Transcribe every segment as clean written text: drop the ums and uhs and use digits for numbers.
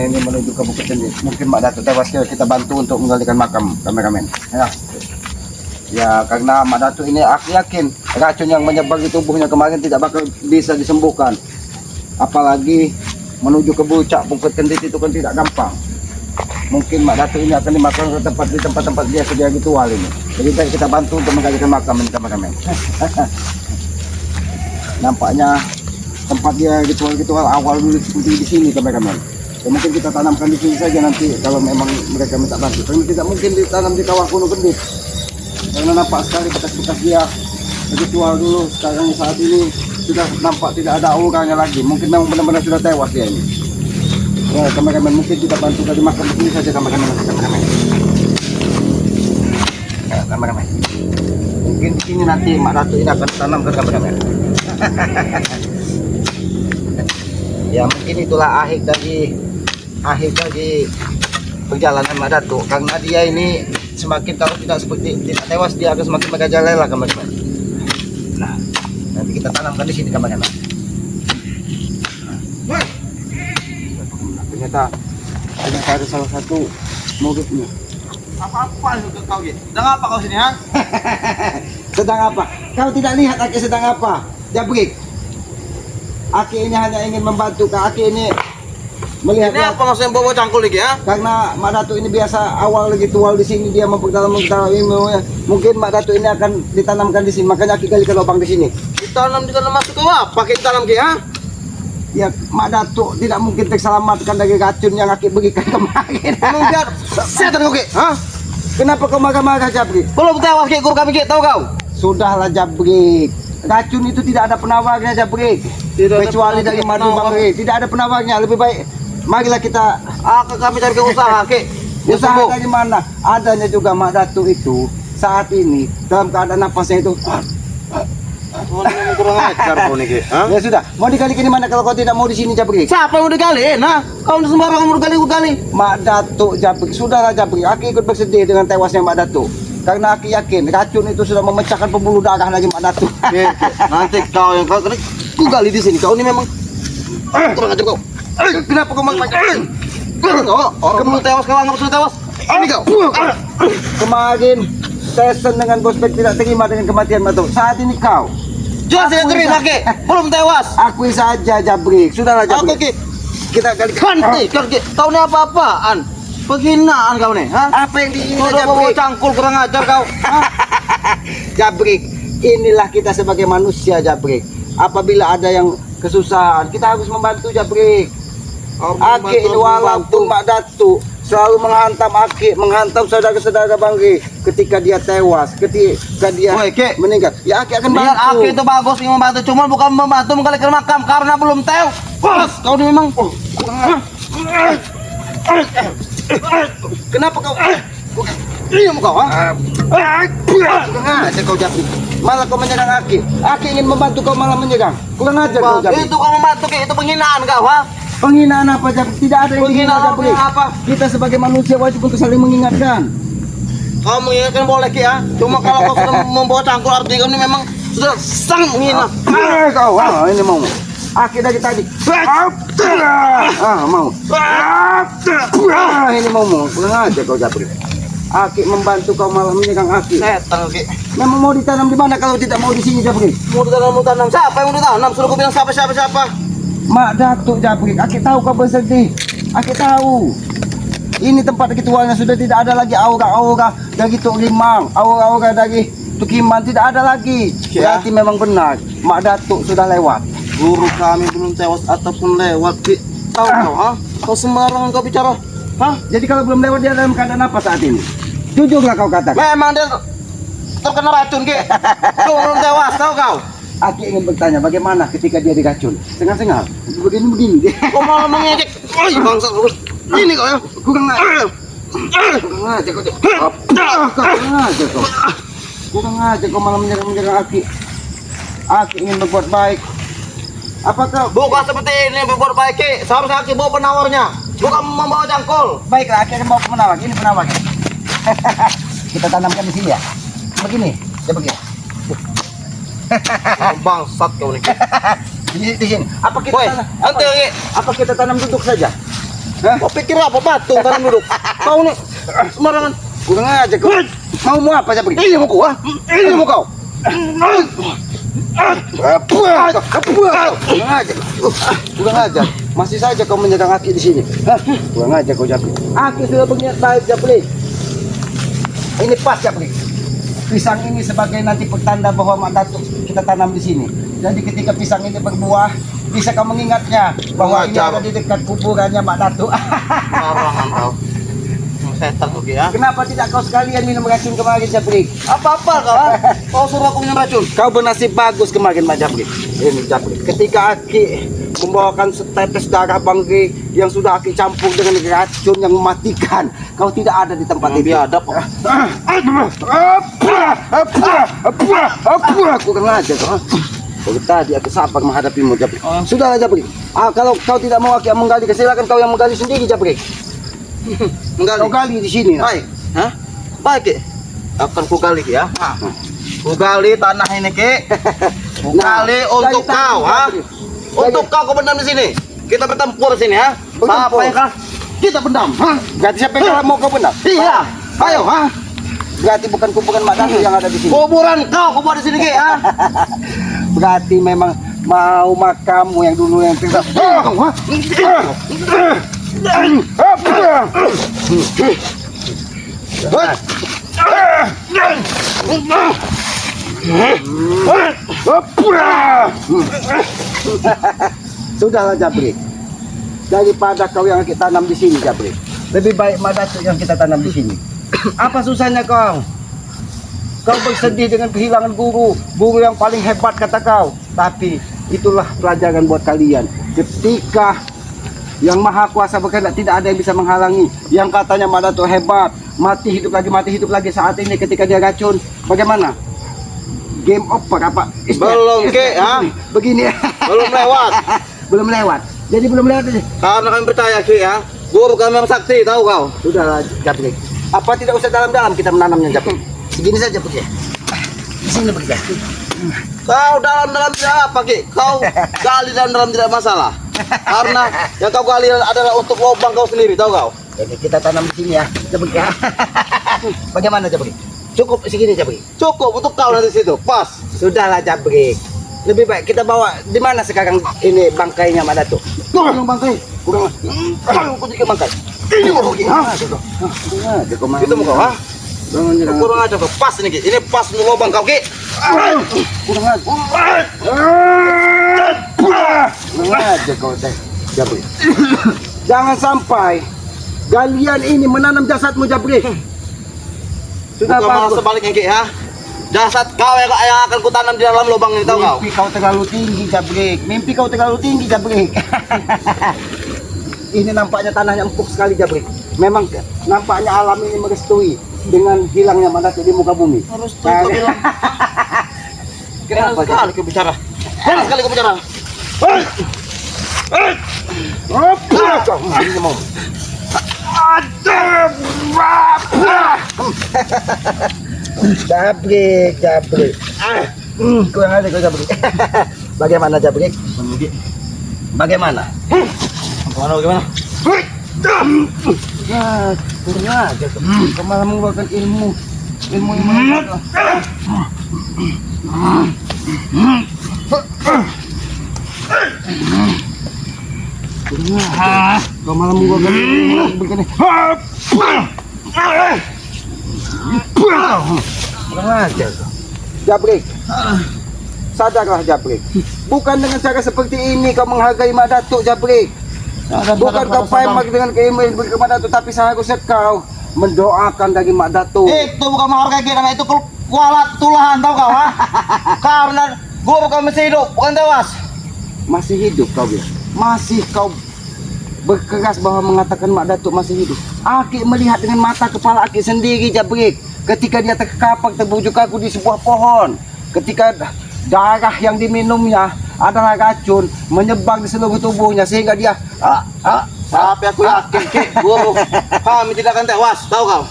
Ini menuju ke Bukit Tinggi. Mungkin Mak Datuk tewas, kita bantu untuk menggalikan makam kameramen. Ya, karena Mak Datuk ini aku yakin racun yang menyebar di tubuhnya kemarin tidak bakal bisa disembuhkan. Apalagi menuju ke puncak Bukit Tinggi itu kan tidak gampang. Mungkin Mak Datuk ini akan dimakan ke tempat dia sedia ritual ini. Jadi kita bantu untuk menggalikan makam ini kameramen. Nampaknya tempat dia ritual awal dulu seperti di sini kameramen. Ya, mungkin kita tanamkan di sini saja nanti kalau memang mereka minta bantu. Karena tidak mungkin ditanam di kawah kuno gendit. Karena nampak sekali bekas-bekas dia ritual dulu. Sekarang saat ini sudah nampak tidak ada auranya lagi. Mungkin memang benar-benar sudah tewas dia ini. Ya, kameramen, mungkin kita bantu dari makam ini saja kameramen. Ya, kameramen. Mungkin di sini nanti Mak Datuk ini akan tanam ke kameramen. Ya, mungkin itulah akhir dari perjalanan Mak Datuk. Karena dia ini semakin kalau tidak tewas, dia akan semakin merajalela kameramen. Nah, nanti kita tanamkan di sini kameramen. Ternyata ada salah satu muridnya. Apa juga kau gitu? Sedang apa kau sini, ha? Sedang apa? Kau tidak lihat Aki sedang apa? Jabrik. Aki ini hanya ingin membantu. Aki ini melihat. Ini apa maksudnya bawa cangkul lagi, ya? Karena Mak Datuk ini biasa awal ritual di sini, dia memperdalam ilmu. Mungkin Mak Datuk ini akan ditanamkan di sini. Makanya Aki gali ke lubang di sini. Ditanam masuk ke apa? Pakai ditanam ki, ha? Ya, Mak Datuk tidak mungkin terselamatkan dari racun yang Aki berikan kemarin. Emang biar setan kau ki, ha? Kenapa kau marah-marah, Jabrik? Belum tewas ki, guru kami ki, tahu kau? Sudahlah, Jabrik. Racun itu tidak ada penawarnya, Jabrik. Kecuali dari madu bangre. Tidak ada penawarnya. Lebih baik marilah kita Kami cari ke usaha ki. usaha dari mana. Adanya juga Mak Datuk itu saat ini dalam keadaan napasnya itu. Oh, ini kurang ajar kau nih ki, ha? Ya sudah, mau digali ke mana kalau kau tidak mau di sini, Jabrik? Siapa yang mau digali? Nah, kau sembarangan mau digali. Mak Datuk, Jabrik. Sudahlah, Jabrik. Aki ikut bersedih dengan tewasnya Mak Datuk. Karena Aki yakin racun itu sudah memecahkan pembuluh darah lagi Mak Datuk. Nanti kau yang kau gali di sini. Kau ini memang kurang ajar kau. Kenapa kau macam? Kamu tewas, kau anggap sudah tewas. Ini kau. Kemarin Tesen dengan Bospek tidak terima dengan kematian Mak Datuk. Saat ini kau. Jelas saya terima ki. Belum tewas. Akui saja, Jabrik. Sudahlah, Aku Jabrik. ki. Kita gali. Ganti, kau ini apa-apaan? Penghinaan kau nih, ha? Apa yang dihina, Kau udah bawa Jabrik? cangkul, kurang ajar kau. Jabrik, inilah kita sebagai manusia, Jabrik. Apabila ada yang kesusahan, kita harus membantu, Jabrik. Aki ini walaupun Mak Datuk selalu menghantam saudara-saudara Bangri ketika dia tewas, ketika dia Woi, Ki. meninggal. Ya, Aki akan Biar bantu. aku itu bagus ingin membantu, cuma bukan membantu menggalikan makam karena belum tewas. Kau ini memang. Kenapa kau? Diam kau, ha? Kurang ajar kau, Jabrik. Malah kau menyerang Aki. Aki ingin membantu, kau malah menyerang. Kurang ajar kau, Jabrik. Itu kau membantu ki, itu penghinaan kau, ha? Penghinaan apa, Jabrik? Tidak ada yang dihina, Penghinaan Jabrik. apa? Kita sebagai manusia wajib untuk saling mengingatkan. Kau mengingatkan boleh ki, ha? Cuma kalau kau sudah membawa cangkul artinya kau ini memang sudah sangat menghina. Kau, ini mau. Aki dari tadi. Mau. Ini mau. Kurang aja kau, Jabrik. Aki membantu, kau malah menyerang Aki. Setan ki. Memang mau ditanam di mana kalau tidak mau di sini, Jabrik? Mau tanam. Siapa yang mau ditanam? Suruh kau bilang siapa? Mak Datuk, Jabrik. Aki tahu kau bersedih. Aki tahu. Ini tempat ritualnya sudah tidak ada lagi aura-aura dari Tuk Limang, aura-aura dari Tuk Iman tidak ada lagi. Ya. Berarti memang benar. Mak Datuk sudah lewat. Guru kami belum tewas ataupun lewat ki. Tahu kau, ha? Kau sembarangan kau bicara. Hah? Jadi kalau belum lewat dia dalam keadaan apa saat ini? Jujurlah kau katakan. Memang dia terkena racun ki. Kau belum tewas, tahu kau? Aki ingin bertanya bagaimana ketika dia diracun. Sengal-sengal. Begini. Kau malah mengejek. Oi, bangsa. Ini kau ya. Kurang aja kau. Kurang aja kau malah menyerang Aki. Aki ingin berbuat baik. Apakah Bukan seperti ini berbuat baik ki. Seharusnya ki bawa penawarnya, bukan membawa cangkul. baiklah, Aki akan bawa penawar. Ini penawarnya. Kita tanamkan di sini ya. Begini, ya begini. Bangsat kau nih. Di sini. Apa kita Woi, tanam? ente ki. Apa kita tanam duduk saja? Hah? Kau pikir apa patung tanam duduk? Kau nih sembarangan. Kurang aja kau. Mau apa Jabrik? Ini mau kau, ini mau kau. Kurang aja. Kurang aja. Masih saja kau menyerang Aki di sini. Hah? Kurang aja kau Jabrik. Aki sudah berniat baik Jabrik. Ini pas Jabrik. Pisang ini sebagai nanti pertanda bahwa Mak Datuk kita tanam di sini. Jadi ketika pisang ini berbuah, bisa kau mengingatnya bahwa ini ada di dekat kuburannya Mak Datuk. Sembarangan kau. Setan oke ya. Kenapa tidak kau sekalian minum racun kemarin Jabrik? Apa-apa kau? Kau suruh aku minum racun. Kau bernasib bagus kemarin Mak Jabrik. Ini Jabrik. Ketika Aki membawakan setetes darah Bangge yang sudah Aki campur dengan racun yang mematikan, kau tidak ada di tempat itu. Biadab. Kurang aja kau. Kalau tadi aku sabar menghadapimu Jabrik. Sudahlah Jabrik. Kalau kau tidak mau Aki menggali, silakan kau yang menggali sendiri Jabrik. Kau gali di sini. Baik. Hah? Baik, Ki. Akan ku gali, Ki, ya. Ku gali tanah ini, Ki. Ku gali untuk kau, ha? Untuk kau pendam di sini. Kita bertempur di sini, ya. Siapa yang kalah? Kita pendam. Hah? Berarti siapa yang kalah mau kau benar? Iya. Ayo, ha? Berarti bukan kuburan Mak Datuk yang ada di sini. Kuburan kau buat di sini, Ki, ha? Berarti memang mau makammu yang dulu yang tinggal. Sudahlah Jabrik. Daripada kau yang kita tanam di sini Jabrik, lebih baik Mak Datuk yang kita tanam di sini. Apa susahnya kau? Kau bersedih dengan kehilangan guru yang paling hebat kata kau. Tapi itulah pelajaran buat kalian. Ketika yang Maha Kuasa berkehendak, tidak ada yang bisa menghalangi. Yang katanya Mak Datuk hebat, mati hidup lagi saat ini ketika dia racun. Bagaimana? Game over apa? Belum, Ki, ha? Begini. Belum lewat. Belum lewat. Jadi belum lewat aja. Karena kami percaya, Ki, ya. Guru kami yang sakti, tahu kau? Sudah Jabrik. Apa tidak usah dalam-dalam kita menanamnya Jabrik? Segini saja begini. Di sini begini. Kau dalam-dalam tidak apa, Ki? Kau gali dalam-dalam tidak masalah. Karena yang kau gali adalah untuk lubang kau sendiri, tahu kau? Jadi kita tanam di sini ya, Jabrik ya. Bagaimana Jabrik? Cukup segini Jabrik. Cukup untuk kau dari situ, pas. Sudahlah Jabrik. Lebih baik kita bawa di mana sekarang ini bangkainya Mak Datuk? Kurang bangkai. Kurang. Aku dikit bangkai. Ini mau pergi. Itu mau kau, ha? Kurang aja kau, pas nih, Ki. Ini pas untuk lubang kau, Ki. Kurang aja kau Jabrik. Jangan sampai galian ini menanam jasadmu Jabrik. Sudah Bukan malah bagus. sebaliknya, Ki, ha? Jasad kau yang akan kutanam di dalam lubang ini, tahu kau? Mimpi kau terlalu tinggi Jabrik. Mimpi kau terlalu tinggi Jabrik. Ini nampaknya tanahnya empuk sekali Jabrik. Memang nampaknya alam ini merestui dengan hilangnya Mak Datuk di muka bumi. Harus tuh kau bilang. Kenapa Sekali kau bicara. Sekali kau bicara. Ini mau. Jabrik. Kurang ada kau Jabrik. Bagaimana Jabrik? Bagaimana? Bagaimana? Ya, kurang aja. Kau malah mengeluarkan ilmu yang kau malah mengeluarkan ilmu begini. Kurang aja. Jabrik, sadarlah Jabrik. Bukan dengan cara seperti ini kau menghargai Mak Datuk Jabrik. Bukan kau pamer dengan keilmuan Mak Datuk, tapi seharusnya kau mendoakan dari Mak Datuk. Itu bukan menghargai kita, itu kualat tulahan, tahu kau, ha? Karena guru kau masih hidup, bukan tewas. Masih hidup kau bilang. Masih kau berkeras bahwa mengatakan Mak Datuk masih hidup. Aki melihat dengan mata kepala Aki sendiri Jabrik. Ketika dia terkapak terbujuk kaku di sebuah pohon. Ketika darah yang diminumnya adalah racun menyebar di seluruh tubuhnya sehingga dia Tapi aku yakin, Ki, guru kami tidak akan tewas, tahu kau?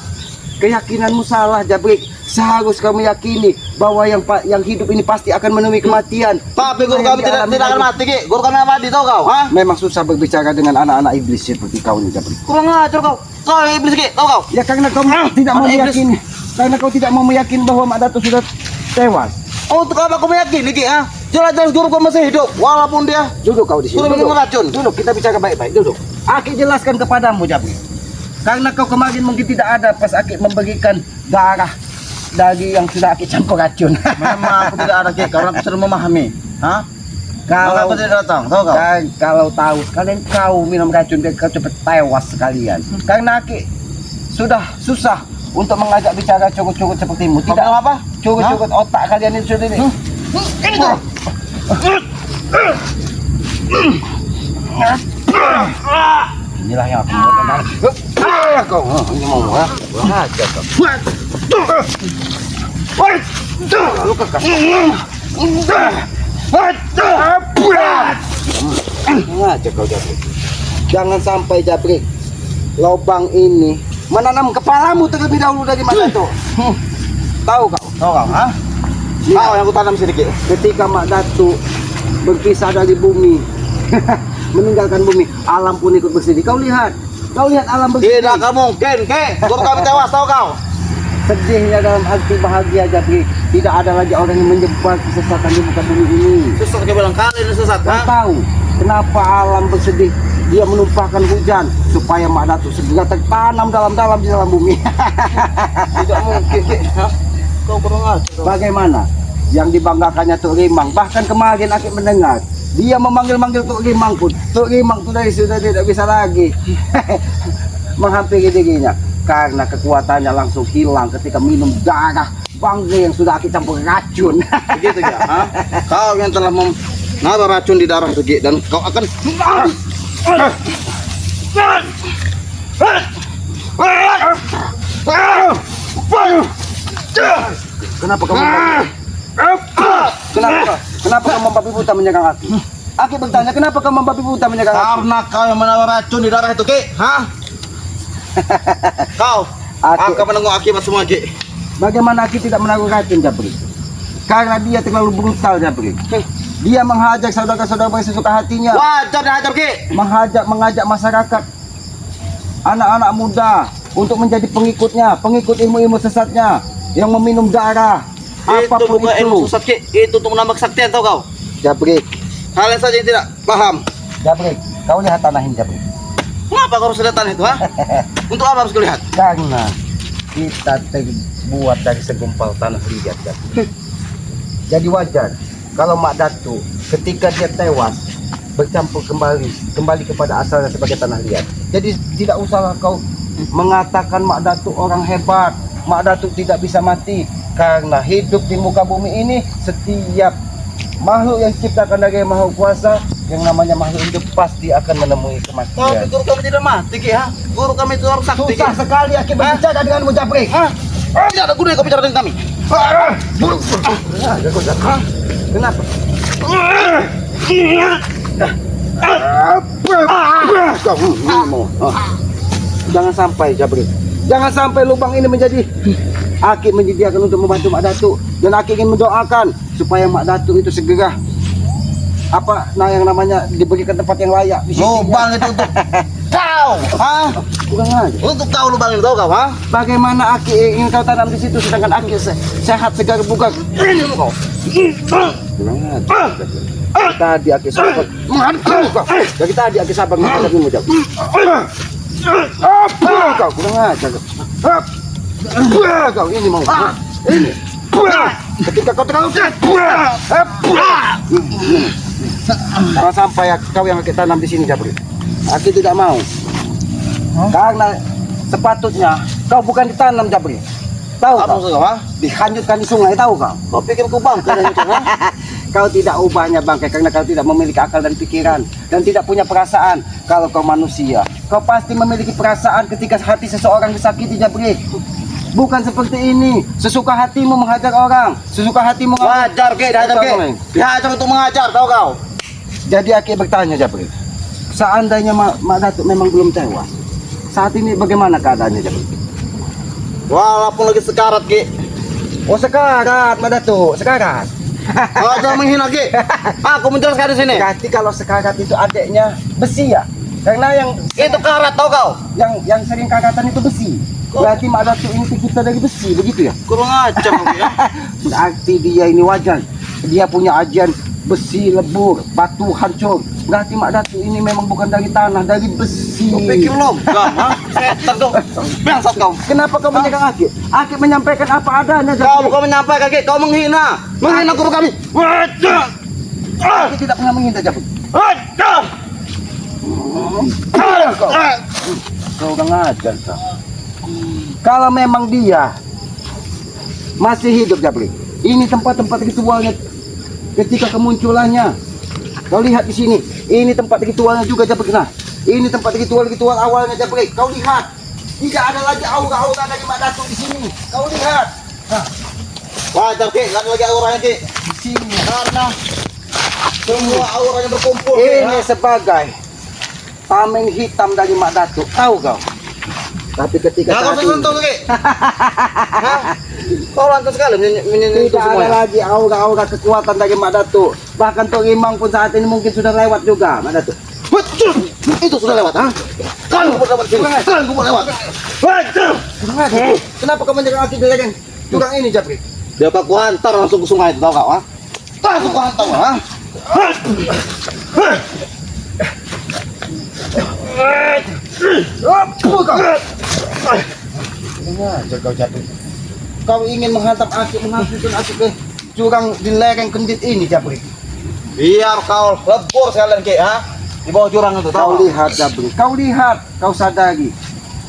keyakinanmu salah Jabrik. seharus kau meyakini bahwa yang hidup ini pasti akan menemui kematian. Tapi guru kami tidak akan mati, Ki. Guru kami abadi, tahu kau? Ha? Memang susah berbicara dengan anak-anak iblis seperti kau ini, Jabri. Kurang ajar kau. Kau yang iblis, Ki. Tahu kau? Ya karena kau tidak mau meyakini. Karena kau tidak mau meyakini bahwa Mak Datuk sudah tewas. Oh, untuk apa kau meyakini, Ki? Ha? Jelas-jelas guru kau masih hidup, walaupun dia Duduk kau di sini. sudah minum racun. Duduk, kita bicara baik-baik. Duduk. Aki jelaskan kepadamu, Jabri. Karena kau kemarin mungkin tidak ada pas Aki memberikan darah dari yang sudah Aki campur racun. Memang aku tidak ada, Ki, karena aku sudah memahami. Ha? Kalau aku tidak datang, tahu kau? Kalau tahu sekalian kau minum racun biar kau cepat tewas sekalian. Karena Aki sudah susah untuk mengajak bicara curut-curut sepertimu. Tidak apa? Curut-curut otak kalian itu sudah ini. Ini kau. Inilah yang aku mau kenal. Kau ini mau ya? Aja kau. Lalu kekas. Aja kau Jabrik. Jangan sampai Jabrik lubang ini menanam kepalamu terlebih dahulu dari mana tuh? Tahu kau? Tahu kau? Ha? Kau yang aku tanam sedikit. Ketika Mak Datuk berpisah dari bumi, meninggalkan bumi, alam pun ikut bersedih. Kau lihat alam bersedih. Tidak akan mungkin, Ki. Guru kami tewas, tahu kau? Sedihnya dalam arti bahagia Jabrik. Tidak ada lagi orang yang menyebar kesesatan di muka bumi ini. Sesat ke bilang kali ini sesat, Kau ha? tahu kenapa alam bersedih? Dia menumpahkan hujan supaya Mak Datuk segera tertanam dalam-dalam di dalam bumi. Tidak mungkin, Ki. Ha? Kau kurang ajar. Bagaimana? Yang dibanggakannya Tuk Rimang. Bahkan kemarin Aki mendengar dia memanggil-manggil Tuk Rimang pun. Tuk Rimang sudah tidak bisa lagi menghampiri dirinya karena kekuatannya langsung hilang ketika minum darah bangga yang sudah Aki campur racun. Begitu, Ki. Ha? Kau yang telah menaruh racun di darah itu, Ki, dan kau akan Kenapa kamu Kenapa kamu membabi buta menyerang Aki? Aki bertanya, kenapa kamu membabi buta menyerang Aki? karena kau yang menaruh racun di darah itu, Ki. Ha? Kau akan menengok akibat semua, Ki. Bagaimana Aki tidak menaruh racun, Jabri? Karena dia terlalu brutal, Jabri. Dia menghajar saudara-saudara sesuka hatinya. Wajar dihajar, Ki. Mengajak masyarakat, anak-anak muda untuk menjadi pengikut ilmu-ilmu sesatnya yang meminum darah. Itu Apapun bukan itu. ilmu sesat, Ki. Itu untuk menambah kesaktian, tahu kau? Jabri, Kalian saja yang tidak paham. kau lihat tanah ini, Jabri. Kenapa kau harus lihat tanah itu, ha? Untuk apa harus kulihat? Karena kita terbuat dari segumpal tanah liat, Jabri. Jadi wajar kalau Mak Datuk ketika dia tewas bercampur kembali kepada asalnya sebagai tanah liat. Jadi tidak usahlah kau mengatakan Mak Datuk orang hebat, Mak Datuk tidak bisa mati, karena hidup di muka bumi ini setiap makhluk yang diciptakan dari Yang Maha Kuasa yang namanya makhluk hidup pasti akan menemui Tapi kematian. guru kami tidak mati, Ki, ha? Guru kami itu harus sakti, Ki. Susah sekali Aki berbicara denganmu, Jabri. Tidak ada gunanya kau bicara dengan kami. Kenapa? Jangan sampai, Jabri. Jangan sampai lubang ini menjadi Aki menyediakan untuk membantu Mak Datuk, dan Aki ingin mendoakan supaya Mak Datuk itu segera yang namanya diberikan tempat yang layak di sisinya. Lubang itu untuk kau, ha? Kurang aja. Untuk kau lubang itu, tahu kau, ha? Bagaimana Aki ingin kau tanam di situ sedangkan Aki sehat segar bugar? Ini kau. Kurang aja. Tadi Aki sabar menghadapimu kau. Dari tadi Aki sabar menghadapimu, Jab. Kau kurang aja kau. Kau ini mau. Ini. Ketika kau terlalu kalau sampai kau yang Aki tanam di sini, Jabri. Aki tidak mau. Karena sepatutnya kau bukan ditanam, Jabri. Tahu Apa kau? maksud kau, ha? Dihanyutkan di sungai, tahu kau? Kau pikir ku bangkai dan itu, ha? Kau tidak ubahnya bangkai karena kau tidak memiliki akal dan pikiran dan tidak punya perasaan. Kalau kau manusia, kau pasti memiliki perasaan ketika hati seseorang disakiti, Jabri. Bukan seperti ini, sesuka hatimu menghajar orang, sesuka hatimu Wajar, Ki, dihajar, Ki. Dihajar untuk mengajar, tahu kau? Jadi Aki bertanya, Jabri, seandainya Mak Datuk memang belum tewas, saat ini bagaimana keadaannya, Jabri? Walaupun lagi sekarat, Ki, Oh sekarat Madatu, sekarat. Oh, jangan menghina Ki. Aku menjelaskan di sini. Berarti kalau sekarat itu adiknya besi ya? Karena yang Itu karat tau kau? yang sering karatan itu besi. Berarti Madatu ini tercipta dari besi, begitu ya? Kurang ajar Ki ya. Berarti dia ini wajar. Dia punya ajian besi lebur, batu hancur. Berarti Mak Datu ini memang bukan dari tanah, dari besi. Kau pikir logam, ha? Setan kau. Bangsat kau. Kenapa kau menyerang Akid? Akid menyampaikan apa adanya. Kau bukan menyampaikan Ki, kau menghina. Menghina guru kami. Wadah. Akid tidak pernah menghina Jabrik. Wadah. Kau udah ngajar kau. Kalau memang dia masih hidup Jabrik, ini tempat-tempat ritualnya ketika kemunculannya. Kau lihat di sini, ini tempat ritualnya juga Jabrik. Nah, ini tempat ritual awalnya Jabrik. Kau lihat, tidak ada lagi aura-aura dari Mak Datu di sini. Kau lihat. Nah, Wajar Ki, enggak ada lagi auranya Ki. di sini Karena semua auranya berkumpul Ki, ini ha? sebagai tameng hitam dari Mak Datu. Tahu kau? Tapi ketika Ya kau saat ini, sentuh Ki. Hah? Kau lantas sekali menyentuh tidak ada semua. lagi aura-aura kekuatan dari Mak Datu. Bahkan Tok Imang pun saat ini mungkin sudah lewat juga Mak Datu. Betul. Itu sudah lewat, ha? Kalian kumpul lewat sini. Kalian kumpul lewat. Betul. Kenapa kau menyerang Akid dengan curang ini Jabrik? Dia aku hantar langsung ke sungai itu, tahu kau, ha? Langsung ku hantar, ha? Dengar kau Jabrik. Kau ingin menghantam Akid, menghancurkan Akid ke curang di lereng kendit ini Jabrik. Biar kau lebur sekalian Ki, ha? Di bawah jurang itu, Kau tahu? lihat Jabrik, kau lihat, kau sadari.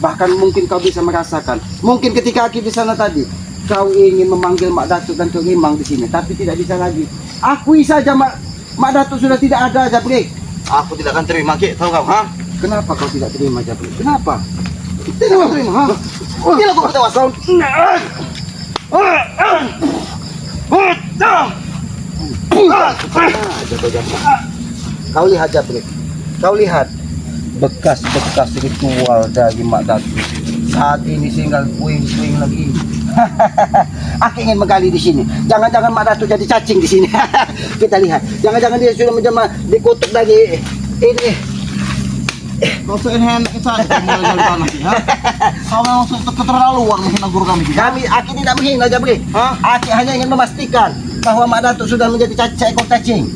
Bahkan mungkin kau bisa merasakan. Mungkin ketika Akid di sana tadi, kau ingin memanggil Mak Datu dan Tok Imang di sini, tapi tidak bisa lagi. Akui saja Mak Datu sudah tidak ada Jabrik. Aku tidak akan terima Ki, tahu kau, ha? Kenapa kau tidak terima Jabrik? Kenapa? Tidak mau terima, ha? Bila kau bertewas, kau. Kau lihat Jabrik, kau lihat bekas-bekas ritual dari Mak Datu. Saat ini tinggal puing-puing lagi. Aku ingin menggali di sini. Jangan-jangan Mak Datu jadi cacing di sini. Kita lihat. Jangan-jangan dia sudah menjelma dikutuk lagi. Ini. Kau seenak saja mulai dari tanah Ki, ha? Kau memang keterlaluan menghina guru kami Ki, ha? Aki tidak menghina Jabrik. Hah? Aki hanya ingin memastikan bahwa Mak Datu sudah menjadi seekor cacing.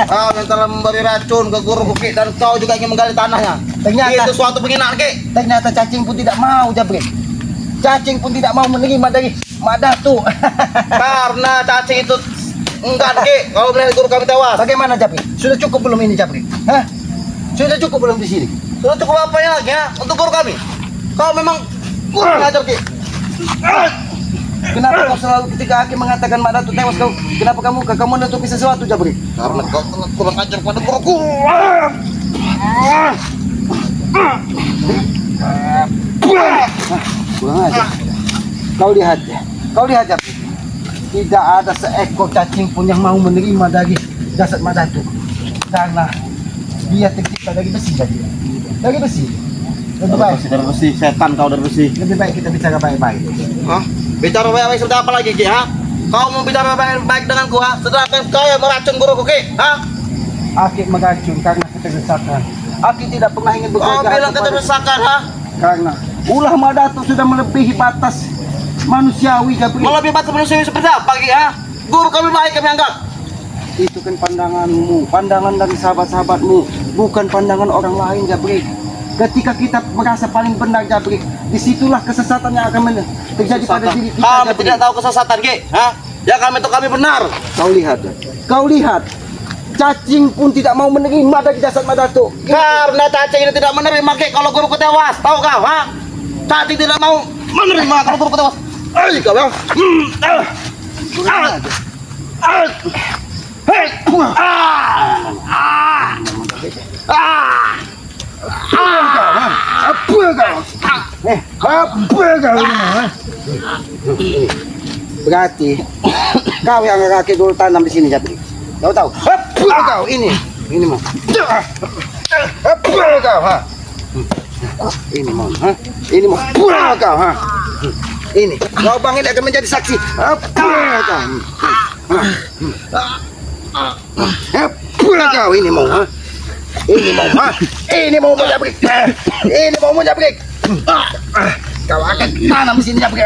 Kau yang telah memberi racun ke guru Ki dan kau juga ingin menggali tanahnya. Ternyata- Itu suatu penghinaan Ki. Ternyata cacing pun tidak mau Jabrik. Cacing pun tidak mau menerima dari Mak Datu. Karena cacing itu enggak Ki. Kalau melihat guru kami tewas. Bagaimana Jabrik? Sudah cukup belum ini Jabrik? Hah? Sudah cukup belum di sini? Sudah cukup apa ya lagi, ha? Untuk guru kami. Kau memang kurang ajar Ki. Kenapa kau selalu ketika Aki mengatakan Mak Datu tewas kenapa kamu menutupi sesuatu Jabrik? Karena kau sangat kurang ajar pada guruku. Kurang aja. Kau lihat Jabrik. Tidak ada seekor cacing pun yang mau menerima dari jasad Mak Datu. Karena dia tercipta dari besi tadi. Dari besi. Lebih baik. Dari besi, setan kau dari besi. Lebih baik kita bicara baik-baik. Hah? Bicara baik-baik seperti apa lagi Ki, ha? Kau mau bicara baik-baik denganku, ha? Sedangkan kau yang meracun guruku Ki, ha? Aki meracun karena keterdesakan. Aki tidak pernah ingin Kau bekerja bilang keterdesakan, ha? karena ulah Mak Datu sudah melebihi batas manusiawi Jabrik. Melebihi batas manusia seperti apa Ki, ha? Guru kami baik kami anggap. Itu kan pandanganmu, pandangan dari sahabat-sahabatmu, bukan pandangan orang lain Jabrik. Ketika kita merasa paling benar Jabrik, disitulah kesesatan yang akan terjadi pada diri kita. Kami Jabrik. tidak tahu kesesatan Ki, ha? Ya kami itu kami benar. Kau lihat, cacing pun tidak mau menerima dari jasad Mak Datu. Karena cacing ini tidak menerima Ki kalau guruku tewas, tahu kau, ha? Cacing tidak mau menerima kalau guruku tewas. Ayo kau ya. Hei. Berarti kau yang kaki dulu tanam di sini Jabrik. Tahu? Kau ini mah. Kau ha. Ini mah, ha? Ini mah kau ha. Ini, lubang ini akan menjadi saksi. Pulang kau ini mau, ha? Ini mau, ha? Ini mau menjabrik. Ini mau menjabrik. Kau akan tanam di sini jabrik.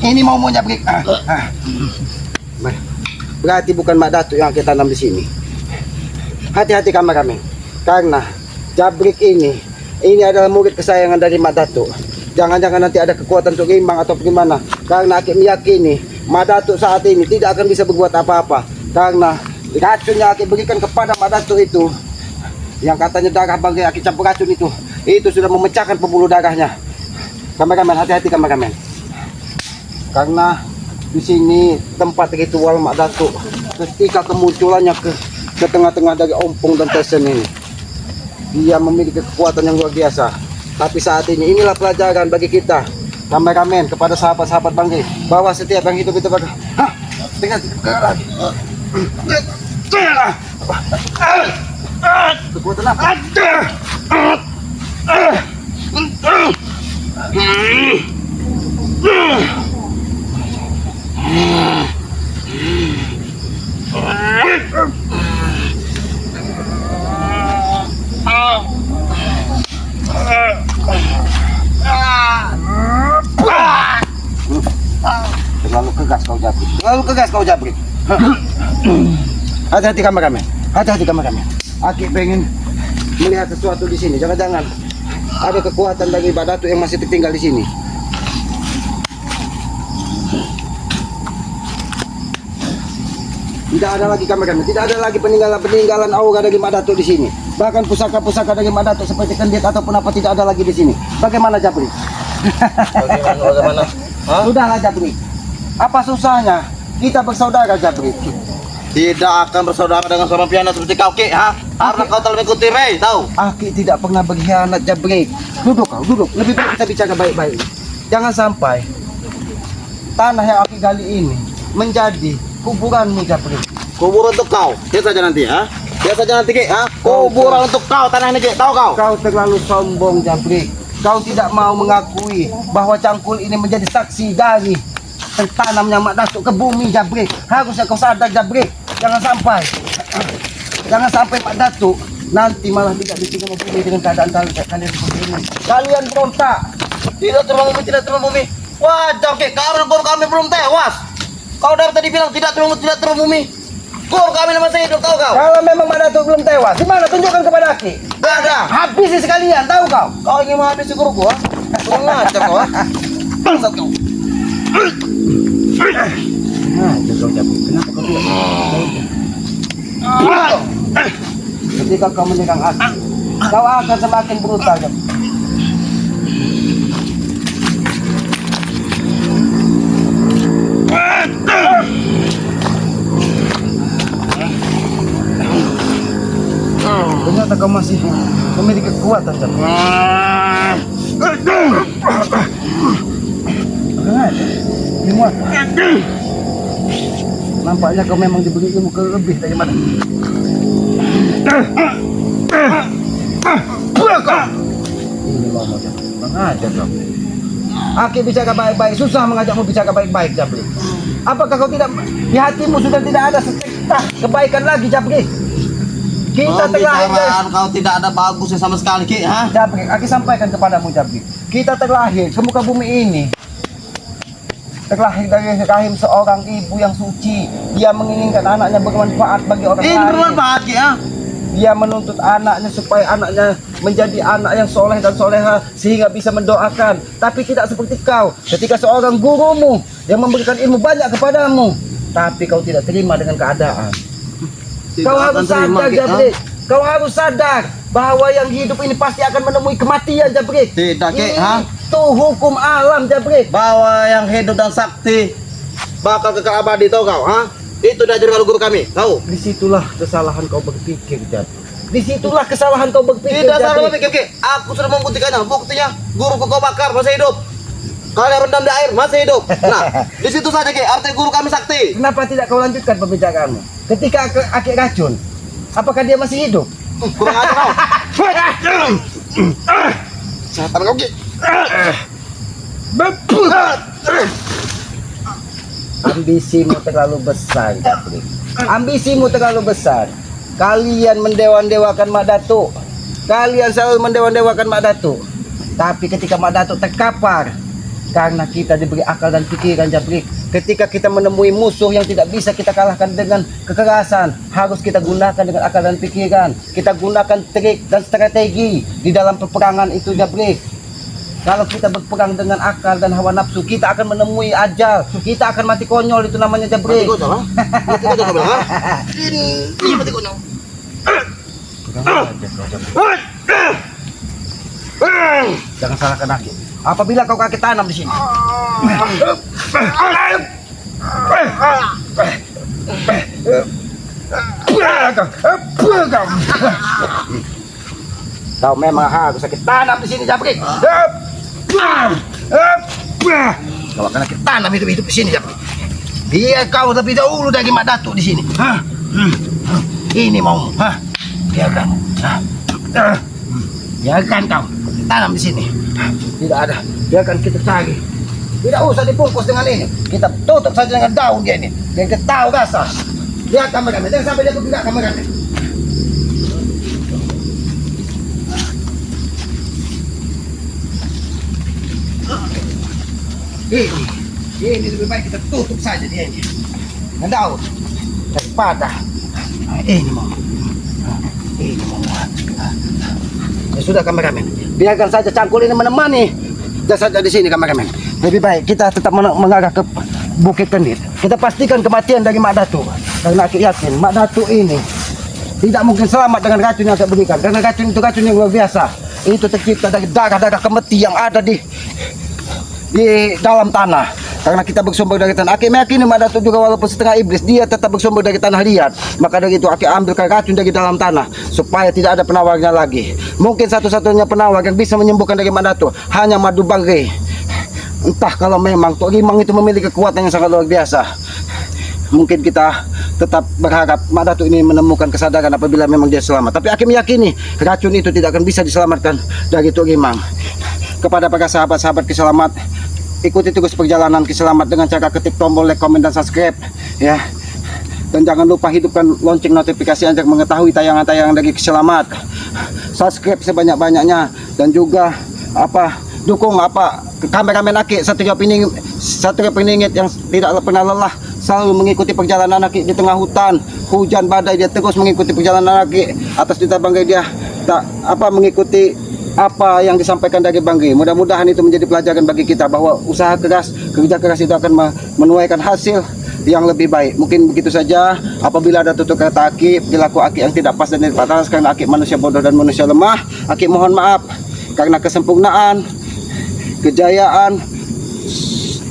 Ini mau menjabrik. Berarti bukan Mak Datuk yang kita tanam di sini. Hati-hati kami, karena jabrik ini adalah murid kesayangan dari Mak Datuk. Jangan-jangan nanti ada kekuatan untuk imbang atau bagaimana. Karena Aki meyakini Mak Datuk saat ini tidak akan bisa berbuat apa-apa. Karena racun yang Aki berikan kepada Mak Datuk itu, yang katanya darah bangkai Aki campur racun itu sudah memecahkan pembuluh darahnya. Kameramen, hati-hati kameramen. Karena di sini tempat ritual Mak Datuk ketika kemunculannya ke tengah-tengah dari ompong dan tesen ini, dia memiliki kekuatan yang luar biasa. Tapi saat ini inilah pelajaran bagi kita kameramen kepada sahabat-sahabat Bangke, bahwa setiap yang hidup itu kekuatan apa? Terlalu kegas kau jabrik. Hati-hati kameramen. Aki pengen melihat sesuatu di sini. Jangan-jangan ada kekuatan dari Mak Datuk yang masih tertinggal di sini. Tidak ada lagi kameramen, tidak ada lagi peninggalan aura dari Mak Datuk di sini. Bahkan pusaka-pusaka dari Mak Datuk seperti kendit ataupun apa tidak ada lagi di sini. Bagaimana Jabrik? Bagaimana? Sudahlah Jabrik. Apa susahnya kita bersaudara Jabrik? Tidak akan bersaudara dengan seorang pianat seperti kau, Ki, ha? Karena kau telah mengikuti Ray, tahu? Aki tidak pernah berkhianat Jabrik. Duduk kau, duduk. Lebih baik kita bicara baik-baik. Jangan sampai tanah yang Aki gali ini menjadi kuburanmu Jabrik. Kuburan untuk kau. Lihat saja nanti, ha? Lihat saja nanti, Ki, ha? Kuburan untuk kau tanah ini, Ki. Tahu kau? Kau terlalu sombong Jabrik. Kau tidak mau mengakui bahwa cangkul ini menjadi saksi dari tertanamnya Mak Datuk ke bumi Jabrik. Harusnya kau sadar Jabrik. Jangan sampai Mak Datuk nanti malah tidak bisa bumi dengan keadaan kalian seperti ini. Kalian berontak. Tidak turun bumi. Wajar, Ki. Karena guru kami belum tewas. Kau dari tadi bilang tidak turun bumi. Guru kami masih hidup, tahu kau? Kalau memang Mak Datuk belum tewas, di mana tunjukkan kepada Aki? Gak ada. Habisi sekalian, tahu kau? Kau ingin menghabisi guruku, ha? Kurang ajar kau, ha? Bangsat kau. Nah, kau Jabrik. Kenapa kau tidak? Ketika kau menyerang Aki, kau akan semakin brutal Jabrik. Ternyata kau masih memiliki kekuatan Jabrik. Limuat. Nampaknya kau memang diberi ilmu lebih dari mana? Ini mau Jabrik. Mengajar kau. Aki bicara baik-baik, susah mengajakmu bicara baik-baik Jabrik. Apakah kau tidak, di hatimu sudah tidak ada secercah kebaikan lagi Jabrik? Kita terlahir kau tidak ada bagusnya sama sekali, Ki, ha? Jabrik, Aki sampaikan kepadamu Jabrik. Kita terlahir ke muka bumi ini, terlahir dari rahim seorang ibu yang suci. Dia menginginkan anaknya bermanfaat bagi orang lain. Ini bermanfaat, Ki, ha? Dia menuntut anaknya supaya anaknya menjadi anak yang soleh dan soleha sehingga bisa mendoakan. Tapi tidak seperti kau, ketika seorang gurumu yang memberikan ilmu banyak kepadamu, tapi kau tidak terima dengan keadaan. Kau harus sadar Jabrik. Kau harus sadar bahwa yang hidup ini pasti akan menemui kematian Jabrik. Tidak, Ki, ha? Itu hukum alam Jabrik. Bahwa yang hidup dan sakti bakal kekal abadi, tahu kau, ha? Itu diajarkan oleh guru kami, tahu? Disitulah kesalahan kau berpikir Jabrik. Disitulah kesalahan kau berpikir. Tidak salah berpikir, Ki. Aku sudah membuktikannya. Buktinya guruku kau bakar masih hidup. Kalian rendam di air masih hidup. Nah, di situ saja, Ki. Arti guru kami sakti. Kenapa tidak kau lanjutkan pembicaraanmu? Ketika Aki racun, apakah dia masih hidup? Kurang ajar kau. Setan kau, Ki. Ambisimu terlalu besar, Japrik. Ambisimu terlalu besar. Kalian mendewa-dewakan Mak Datuk. Kalian selalu mendewa-dewakan Mak Datuk. Tapi ketika Mak Datuk terkapar, karena kita diberi akal dan pikiran, Japrik. Ketika kita menemui musuh yang tidak bisa kita kalahkan dengan kekerasan, harus kita gunakan dengan akal dan pikiran. Kita gunakan trik dan strategi di dalam peperangan itu, Japrik. Kalau kita berperang dengan akal dan hawa nafsu, kita akan menemui ajal. Kita akan mati konyol, itu namanya, Japrik. Mati konyol, ha? Mati konyol kau bilang, ha? Ini mati konyol. Jangan salahkan aku. Apabila kau kaki tanam di sini, kau memang harus sakit tanam di sini, Japrik. Kau akan sakit tanam hidup-hidup di sini, Japrik. Biar kau lebih dahulu dari Mak Datuk di sini. Ini mau, biarkan. Biarkan kau tanam di sini. Tidak ada, biarkan kita cari. Tidak usah dibungkus dengan ini. Kita tutup saja dengan daun dia ini. Yang kita tahu rasa. Lihat kameramen, jangan sampai dia bergerak kameramen. Ini lebih baik kita tutup saja dia ini. Dengan daun. Daripada ini mau. Ini mau. Ya sudah, kameramen. Biarkan saja cangkul ini menemani jasad di sini, kameramen. Lebih baik kita tetap mengarah ke Bukit Kendit. Kita pastikan kematian dari Mak Datuk. Karena aku yakin Mak Datuk ini tidak mungkin selamat dengan racun yang saya berikan. Karena racun itu racun yang luar biasa. Itu tercipta dari darah-darah kemeti yang ada di dalam tanah. Karena kita bersumber dari tanah. Aki meyakini Mak Datuk juga walaupun setengah iblis, dia tetap bersumber dari tanah liat. Maka dari itu Aki ambilkan racun dari dalam tanah supaya tidak ada penawarnya lagi. Mungkin satu-satunya penawar yang bisa menyembuhkan dari Mak Datuk hanya madu banggai. Entah kalau memang Tok Rimang itu memiliki kekuatan yang sangat luar biasa. Mungkin kita tetap berharap Mak Datuk ini menemukan kesadaran apabila memang dia selamat. Tapi Aki meyakini racun itu tidak akan bisa diselamatkan dari Tok Rimang. Kepada para sahabat-sahabat keselamat, ikuti terus perjalanan keselamat dengan cara ketik tombol like, komen, dan subscribe, ya. Dan jangan lupa hidupkan lonceng notifikasi agar mengetahui tayangan-tayangan dari keselamat. Subscribe sebanyak-banyaknya dan juga dukung kameramen Aki Satria Peningit yang tidak pernah lelah selalu mengikuti perjalanan Aki di tengah hutan, hujan, badai, dia terus mengikuti perjalanan Aki atas titah Banggai. Dia mengikuti apa yang disampaikan dari Banggai. Mudah-mudahan itu menjadi pelajaran bagi kita bahwa usaha keras, kerja keras itu akan menuaikan hasil yang lebih baik. Mungkin begitu saja. Apabila ada tutur kata Aki, perilaku Aki yang tidak pas dan tidak pantas karena Aki manusia bodoh dan manusia lemah, Aki mohon maaf. Karena kesempurnaan, kejayaan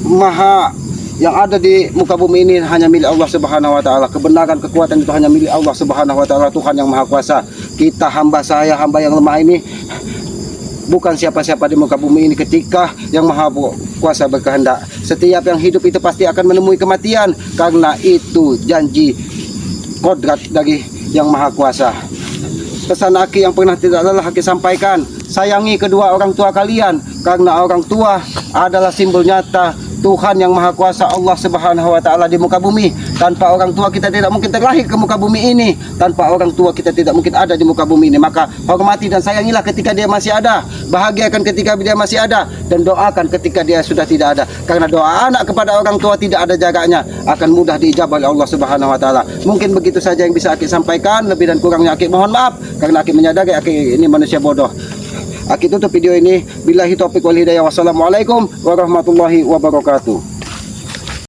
maha yang ada di muka bumi ini hanya milik Allah Subhanahu wa taala. Kebenaran, kekuatan itu hanya milik Allah Subhanahu wa taala, Tuhan yang Maha Kuasa. Kita hamba yang lemah ini bukan siapa-siapa di muka bumi ini ketika yang Maha Kuasa berkehendak. Setiap yang hidup itu pasti akan menemui kematian karena itu janji kodrat dari yang Maha Kuasa. Pesan Aki yang pernah tidak lelah Aki sampaikan, sayangi kedua orang tua kalian karena orang tua adalah simbol nyata Tuhan yang Maha Kuasa, Allah Subhanahu wa taala di muka bumi. Tanpa orang tua kita tidak mungkin terlahir ke muka bumi ini. Tanpa orang tua kita tidak mungkin ada di muka bumi ini. Maka hormati dan sayangilah ketika dia masih ada. Bahagiakan ketika dia masih ada dan doakan ketika dia sudah tidak ada. Karena doa anak kepada orang tua tidak ada jaraknya, akan mudah diijabah oleh Allah Subhanahu wa taala. Mungkin begitu saja yang bisa Aki sampaikan. Lebih dan kurangnya Aki mohon maaf karena Aki menyadari Aki ini manusia bodoh. Aki tutup video ini. Billahi taufiq wal hidayah. Wassalamualaikum warahmatullahi wabarakatuh.